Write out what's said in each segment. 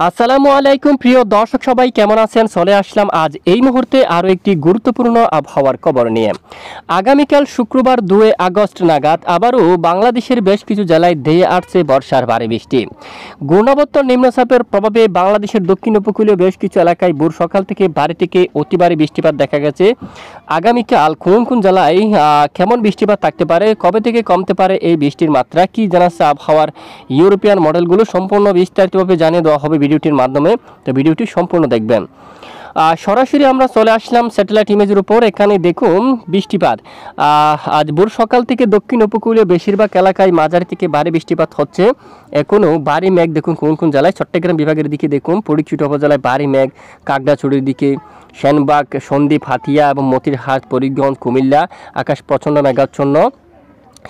আসসালামু আলাইকুম প্রিয় দর্শক সবাই কেমন আছেন? চলে আসলাম আজ এই মুহূর্তে আরও একটি গুরুত্বপূর্ণ আবহাওয়ার খবর নিয়ে। আগামীকাল শুক্রবার 2 আগস্ট নাগাদ আবারও বাংলাদেশের বেশ কিছু জেলায় ধেয়ে আসছে বর্ষার ভারী বৃষ্টি। ঘূর্ণাবর্ত নিম্নচাপের প্রভাবে বাংলাদেশের দক্ষিণ উপকূলীয় বেশ কিছু এলাকায় ভোর সকাল থেকে ভারী থেকে অতি ভারী বৃষ্টিপাত দেখা গেছে। আগামীকাল কোন কোন জেলায় কেমন বৃষ্টিপাত থাকতে পারে, কবে থেকে কমতে পারে এই বৃষ্টির মাত্রা, কি জানাচ্ছে আবহাওয়ার ইউরোপিয়ান মডেলগুলো, সম্পূর্ণ বিস্তারিতভাবে জানিয়ে দেওয়া হবে ভিডিওটির মাধ্যমে। তো ভিডিওটি সম্পূর্ণ দেখবেন। সরাসরি আমরা চলে আসলাম স্যাটেলাইট ইমেজের উপর। এখানে দেখুন বৃষ্টিপাত আজ ভোর সকাল থেকে দক্ষিণ উপকূলীয় বেশিরভাগ এলাকায় মাঝারি থেকে ভারী বৃষ্টিপাত হচ্ছে। এখনও ভারী মেঘ দেখুন কোন কোন জেলায়। চট্টগ্রাম বিভাগের দিকে দেখুন, ফটিকছড়ি উপজেলায় ভারী মেঘ, কাকড়াছড়ির দিকে, সেনবাগ, সন্দ্বীপ, হাতিয়া এবং মতিরহাট, ফরিদগঞ্জ, কুমিল্লা আকাশ প্রচণ্ড মেঘাচ্ছন্ন।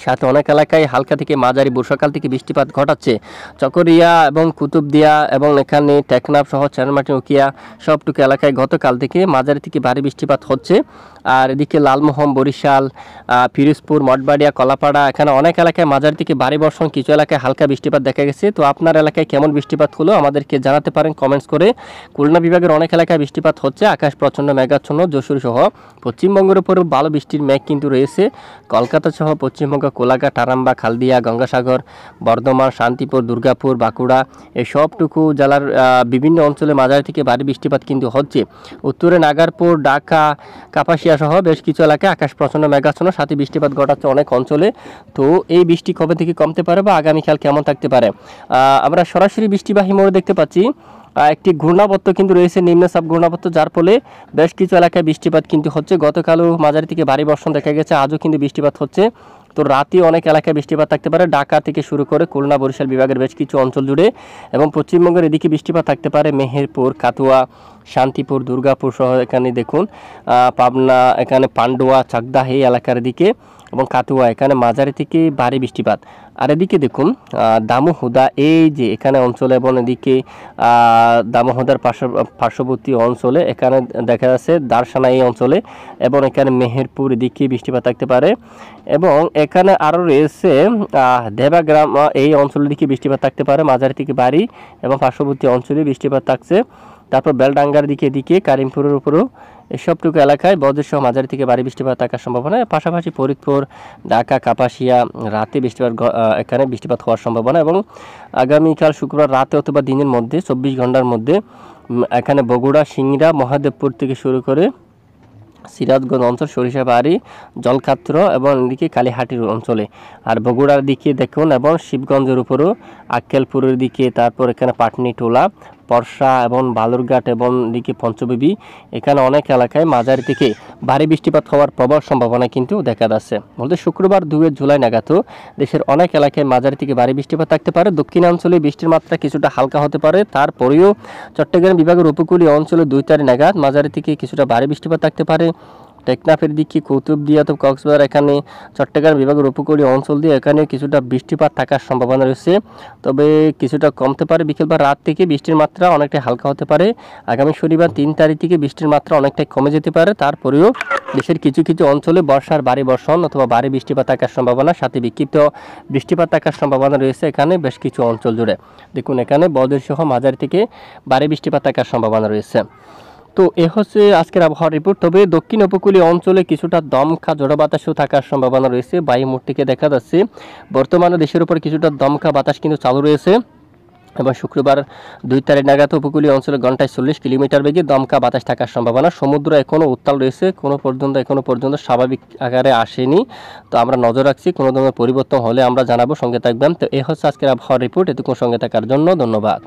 সাথে অনেক এলাকায় হালকা থেকে মাঝারি বর্ষাকাল থেকে বৃষ্টিপাত ঘটাচ্ছে। চকরিয়া এবং কুতুবদিয়া এবং এখানে টেকনাফ সহ চারমাটি, উকিয়া সবটুকু এলাকায় গতকাল থেকে মাঝারি থেকে ভারী বৃষ্টিপাত হচ্ছে। আর এদিকে লালমোহন, বরিশাল, পিরোজপুর, মঠবাড়িয়া, কলাপাড়া এখানে অনেক এলাকায় মাঝারি থেকে ভারী বর্ষণ, কিছু এলাকায় হালকা বৃষ্টিপাত দেখা গেছে। তো আপনার এলাকায় কেমন বৃষ্টিপাত হলো আমাদেরকে জানাতে পারেন কমেন্টস করে। খুলনা বিভাগের অনেক এলাকায় বৃষ্টিপাত হচ্ছে, আকাশ প্রচণ্ড মেঘাচ্ছন্ন। যশোর সহ পশ্চিমবঙ্গের উপরেও ভালো বৃষ্টির মেঘ কিন্তু রয়েছে। কলকাতা সহ পশ্চিমবঙ্গ, কোলাঘাট, আরামবাগ, হালদিয়া, গঙ্গাসাগর, বর্ধমান, শান্তিপুর, দুর্গাপুর, বাঁকুড়া এই সবটুকু জেলার বিভিন্ন অঞ্চলে মাঝারি থেকে ভারী বৃষ্টিপাত কিন্তু হচ্ছে। উত্তরে নাগারপুর, ঢাকা, কাপাসিয়া সহ বেশ কিছু এলাকায় আকাশ প্রচণ্ড মেঘাচ্ছন্ন, সাথে বৃষ্টিপাত ঘটাচ্ছে অনেক অঞ্চলে। তো এই বৃষ্টি কবে থেকে কমতে পারে বা আগামীকাল কেমন থাকতে পারে? আমরা সরাসরি বৃষ্টিবাহী মোড়ে দেখতে পাচ্ছি একটি ঘূর্ণাবর্ত কিন্তু রয়েছে, নিম্নচাপ ঘূর্ণাবর্ত, যার ফলে বেশ কিছু এলাকায় বৃষ্টিপাত কিন্তু হচ্ছে। গতকালও মাঝারি থেকে ভারী বর্ষণ দেখা গেছে, আজও কিন্তু বৃষ্টিপাত হচ্ছে। তো রাতে অনেক এলাকায় বৃষ্টিপাত থাকতে পারে, ঢাকা থেকে শুরু করে খুলনা, বরিশাল বিভাগের বেশ কিছু অঞ্চল জুড়ে। এবং পশ্চিমবঙ্গের এদিকে বৃষ্টিপাত থাকতে পারে মেহেরপুর, কাতুয়া, শান্তিপুর, দুর্গাপুর সহ এখানে দেখুন পাবনা, এখানে পান্ডুয়া, চাকদা এই এলাকার দিকে এবং কাতুয়া এখানে মাঝারি থেকে ভারী বৃষ্টিপাত। আর এদিকে দেখুন দামোহদা এই যে এখানে অঞ্চলে এবং এদিকে দামোহদার পার্শ্ববর্তী অঞ্চলে এখানে দেখা যাচ্ছে দারসানা এই অঞ্চলে এবং এখানে মেহেরপুর এদিকে বৃষ্টিপাত থাকতে পারে। এবং এখানে আরও রয়েছে দেবাগ্রাম এই অঞ্চলের দিকে বৃষ্টিপাত থাকতে পারে মাঝারি থেকে ভারী এবং পার্শ্ববর্তী অঞ্চলে বৃষ্টিপাত থাকছে। তারপর বেলডাঙ্গার দিকে কারিমপুরের উপরেও এসবটুকু এলাকায় বজ্রসহ মাঝারি থেকে ভারী বৃষ্টিপাত থাকার সম্ভাবনা। পাশাপাশি ফরিদপুর, ঢাকা, কাপাসিয়া রাতে বৃষ্টিপাত এখানে বৃষ্টিপাত হওয়ার সম্ভাবনা। এবং আগামীকাল শুক্রবার রাতে অথবা দিনের মধ্যে 24 ঘন্টার মধ্যে এখানে বগুড়া, সিংড়া, মহাদেবপুর থেকে শুরু করে সিরাজগঞ্জ অঞ্চল, সরিষাবাড়ি, জলকাত্র এবং এদিকে কালীহাটির অঞ্চলে। আর বগুড়ার দিকে দেখুন এবং শিবগঞ্জের উপরও আক্কেলপুরের দিকে, তারপর এখানে পাটনিটোলা, পরশা এবং বালুরঘাট এবং দিকে পঞ্চবিবি এখানে অনেক এলাকায় মাঝারি থেকে ভারী বৃষ্টিপাত হওয়ার প্রবল সম্ভাবনা কিন্তু দেখা যাচ্ছে। বলতে শুক্রবার 2 জুলাই নাগাদ দেশের অনেক এলাকায় মাঝারি থেকে ভারী বৃষ্টিপাত থাকতে পারে। দক্ষিণাঞ্চলে বৃষ্টির মাত্রা কিছুটা হালকা হতে পারে, তারপরেও চট্টগ্রাম বিভাগের উপকূলীয় অঞ্চলে 2 তারিখ নাগাদ মাঝারি থেকে কিছুটা ভারী বৃষ্টিপাত থাকতে পারে। টেকনাফের দিকে, কুতুবদিয়া তো কক্সবাজার এখানে চট্টগ্রাম বিভাগের উপকূলীয় অঞ্চল দিয়ে এখানেও কিছুটা বৃষ্টিপাত থাকার সম্ভাবনা রয়েছে, তবে কিছুটা কমতে পারে। বিকেল বা রাত থেকে বৃষ্টির মাত্রা অনেকটাই হালকা হতে পারে। আগামী শনিবার 3 তারিখ থেকে বৃষ্টির মাত্রা অনেকটাই কমে যেতে পারে। তারপরেও দেশের কিছু কিছু অঞ্চলে বর্ষার ভারী বর্ষণ অথবা ভারী বৃষ্টিপাত থাকার সম্ভাবনা, সাথে বিক্ষিপ্ত বৃষ্টিপাত থাকার সম্ভাবনা রয়েছে এখানে বেশ কিছু অঞ্চল জুড়ে। দেখুন এখানে বজ্রসহ মাঝারি থেকে ভারী বৃষ্টিপাত থাকার সম্ভাবনা রয়েছে। তো এ হচ্ছে আজকের আবহাওয়ার রিপোর্ট। তবে দক্ষিণ উপকূলীয় অঞ্চলে কিছুটা দমকা ঝড়ো বাতাসও থাকার সম্ভাবনা রয়েছে। বায়ুমোট থেকে দেখা যাচ্ছে বর্তমানে দেশের উপর কিছুটা দমকা বাতাস কিন্তু চালু রয়েছে। এবং শুক্রবার 2 তারিখ নাগাদ উপকূলীয় অঞ্চলে ঘন্টায় 40 কিলোমিটার বেগে দমকা বাতাস থাকার সম্ভাবনা। সমুদ্র এখনও উত্তাল রয়েছে, এখনো পর্যন্ত স্বাভাবিক আকারে আসেনি। তো আমরা নজর রাখছি, কোনো ধরনের পরিবর্তন হলে আমরা জানাবো, সঙ্গে থাকবেন। তো এ হচ্ছে আজকের আবহাওয়ার রিপোর্ট। এতক্ষণ সঙ্গে থাকার জন্য ধন্যবাদ।